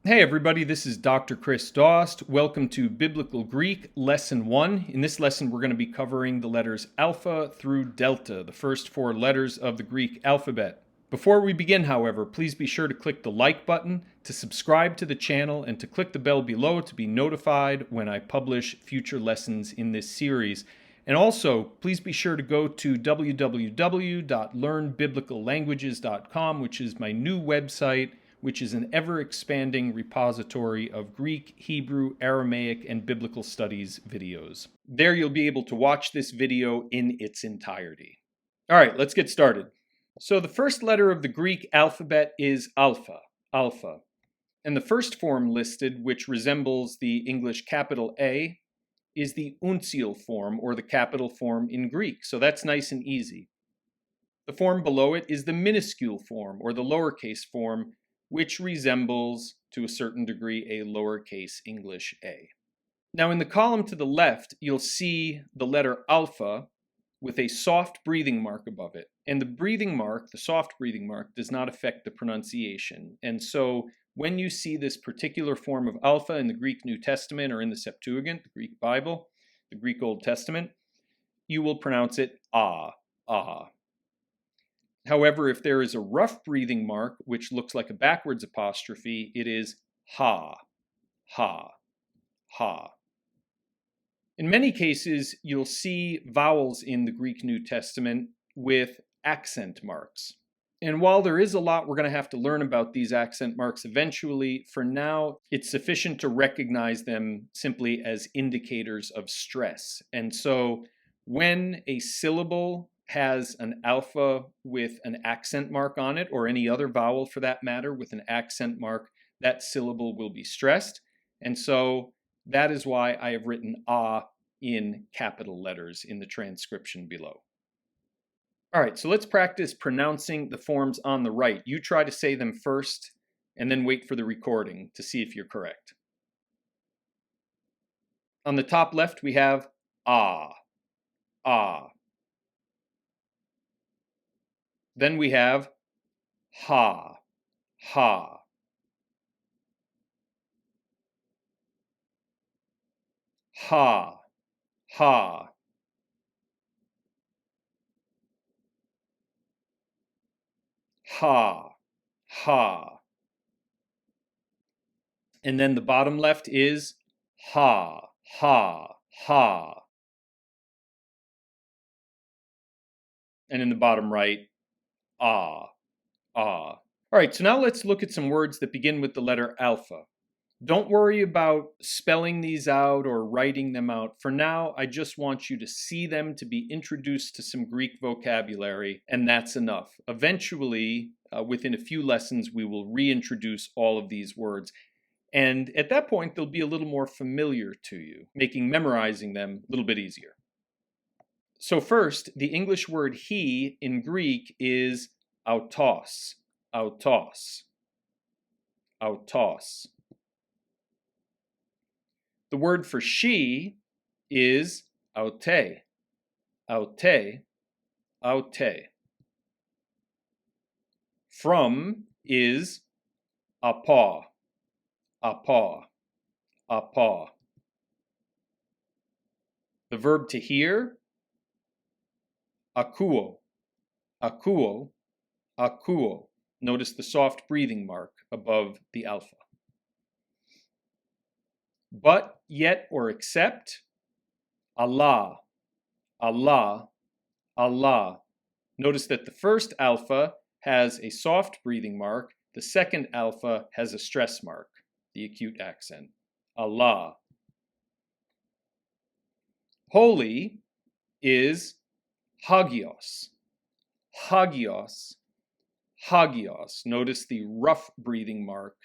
Hey everybody, this is Dr. Chris Dost. Welcome to Biblical Greek Lesson 1. In this lesson, we're going to be covering the letters alpha through delta, the first four letters of the Greek alphabet. Before we begin, however, please be sure to click the like button, to subscribe to the channel, and to click the bell below to be notified when I publish future lessons in this series. And also, please be sure to go to www.learnbiblicallanguages.com, which is my new website, which is an ever-expanding repository of Greek, Hebrew, Aramaic, and biblical studies videos. There you'll be able to watch this video in its entirety. All right, let's get started. So the first letter of the Greek alphabet is alpha, alpha. And the first form listed, which resembles the English capital A, is the uncial form, or the capital form in Greek. So that's nice and easy. The form below it is the minuscule form, or the lowercase form, which resembles, to a certain degree, a lowercase English a. Now in the column to the left, you'll see the letter alpha with a soft breathing mark above it. And the breathing mark, the soft breathing mark, does not affect the pronunciation. And so when you see this particular form of alpha in the Greek New Testament or in the Septuagint, the Greek Bible, the Greek Old Testament, you will pronounce it ah, ah. However, if there is a rough breathing mark, which looks like a backwards apostrophe, it is ha, ha, ha. In many cases, you'll see vowels in the Greek New Testament with accent marks. And while there is a lot we're going to have to learn about these accent marks eventually, for now, it's sufficient to recognize them simply as indicators of stress. And so when a syllable has an alpha with an accent mark on it, or any other vowel for that matter with an accent mark, that syllable will be stressed. And so that is why I have written ah in capital letters in the transcription below. All right, so let's practice pronouncing the forms on the right. You try to say them first and then wait for the recording to see if you're correct. On the top left, we have ah, ah. Then we have ha, ha. Ha, ha. Ha, ha. And then the bottom left is ha, ha, ha. And in the bottom right, ah, ah. All right, so now let's look at some words that begin with the letter alpha. Don't worry about spelling these out or writing them out. For now, I just want you to see them, to be introduced to some Greek vocabulary, and that's enough. Eventually, within a few lessons, we will reintroduce all of these words. And at that point, they'll be a little more familiar to you, making memorizing them a little bit easier. So first, the English word he in Greek is autos, autos, autos. The word for she is aute, aute, aute. From is apa, apa, apa. The verb to hear, akuo, akuo, akuo. Notice the soft breathing mark above the alpha. But, yet, or except, Allah, Allah, Allah. Notice that the first alpha has a soft breathing mark. The second alpha has a stress mark, the acute accent. Allah. Holy is hagios, hagios, hagios. Notice the rough breathing mark,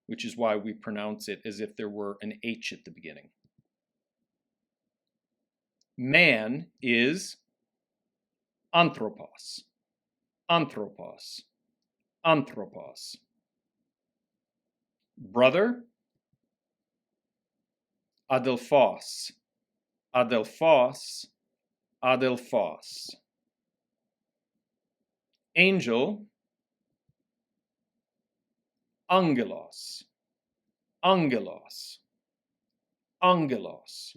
which is why we pronounce it as if there were an H at the beginning. Man is anthropos, anthropos, anthropos. Brother, adelphos, adelphos, adelphos. Angel, angelos, Angelos. Angelos.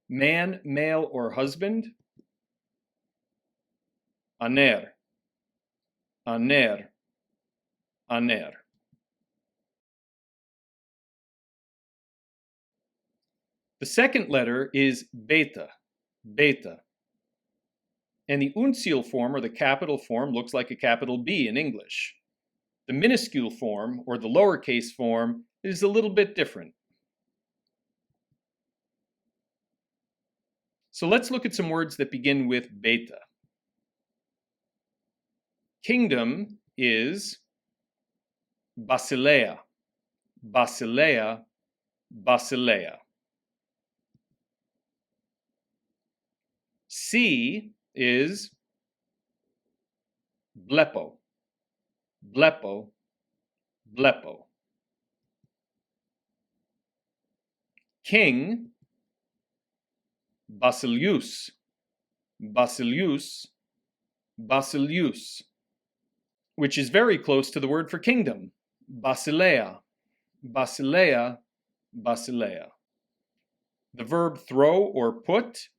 Man, male, or husband? Aner. Aner. Aner. The second letter is beta. Beta. And the uncial form, or the capital form, looks like a capital B in English. The minuscule form, or the lowercase form, is a little bit different. So let's look at some words that begin with beta. Kingdom is Basileia. Basileia. Basileia. C is blepo. Blepo. Blepo. King, Basileus. Basileus. Basileus. Which is very close to the word for kingdom, Basileia. Basileia. Basileia. The verb throw or put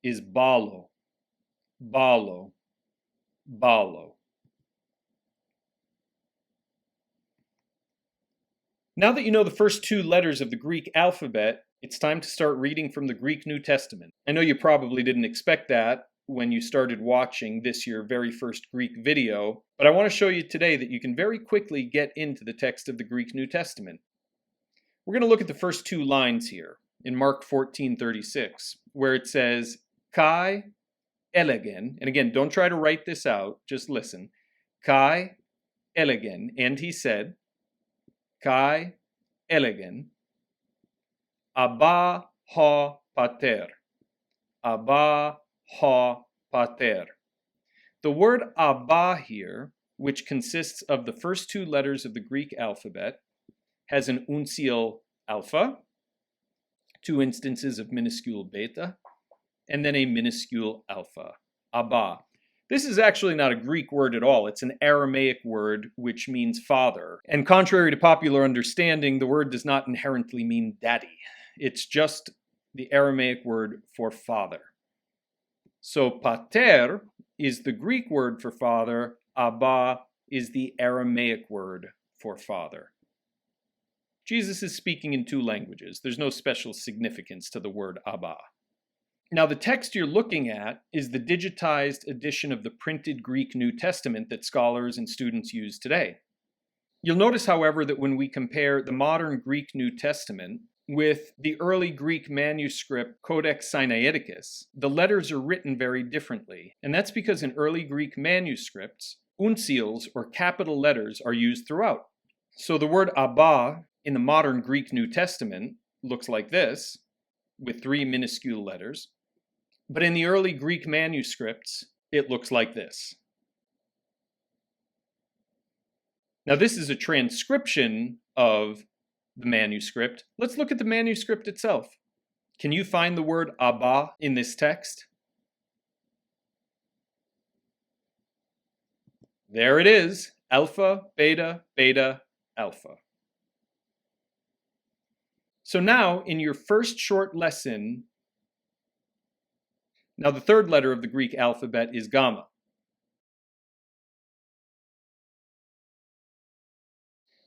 is balo. Balo. Balo. Now that you know the first two letters of the Greek alphabet, it's time to start reading from the Greek New Testament. I know you probably didn't expect that when you started watching this your very first Greek video, but I want to show you today that you can very quickly get into the text of the Greek New Testament. We're going to look at the first two lines here in Mark 14:36, where it says, Kai elegen, and again, don't try to write this out, just listen. Kai elegen, and he said, Kai elegen, Abba ha pater. Abba ha pater. The word Abba here, which consists of the first two letters of the Greek alphabet, has an uncial alpha, two instances of minuscule beta, and then a minuscule alpha, Abba. This is actually not a Greek word at all. It's an Aramaic word which means father. And contrary to popular understanding, the word does not inherently mean daddy. It's just the Aramaic word for father. So pater is the Greek word for father. Abba is the Aramaic word for father. Jesus is speaking in two languages. There's no special significance to the word Abba. Now, the text you're looking at is the digitized edition of the printed Greek New Testament that scholars and students use today. You'll notice, however, that when we compare the modern Greek New Testament with the early Greek manuscript Codex Sinaiticus, the letters are written very differently. And that's because in early Greek manuscripts, uncials or capital letters are used throughout. So the word Abba in the modern Greek New Testament looks like this, with three minuscule letters. But in the early Greek manuscripts, it looks like this. Now, this is a transcription of the manuscript. Let's look at the manuscript itself. Can you find the word Abba in this text? There it is, alpha, beta, beta, alpha. So now, in your first short lesson, now the third letter of the Greek alphabet is gamma.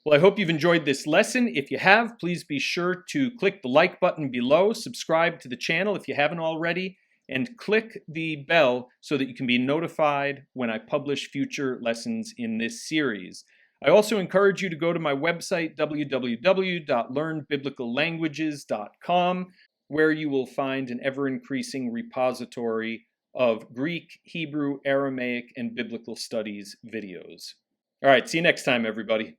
Well, I hope you've enjoyed this lesson. If you have, please be sure to click the like button below, subscribe to the channel if you haven't already, and click the bell so that you can be notified when I publish future lessons in this series. I also encourage you to go to my website, www.learnbiblicallanguages.com, where you will find an ever-increasing repository of Greek, Hebrew, Aramaic, and Biblical Studies videos. All right, see you next time, everybody.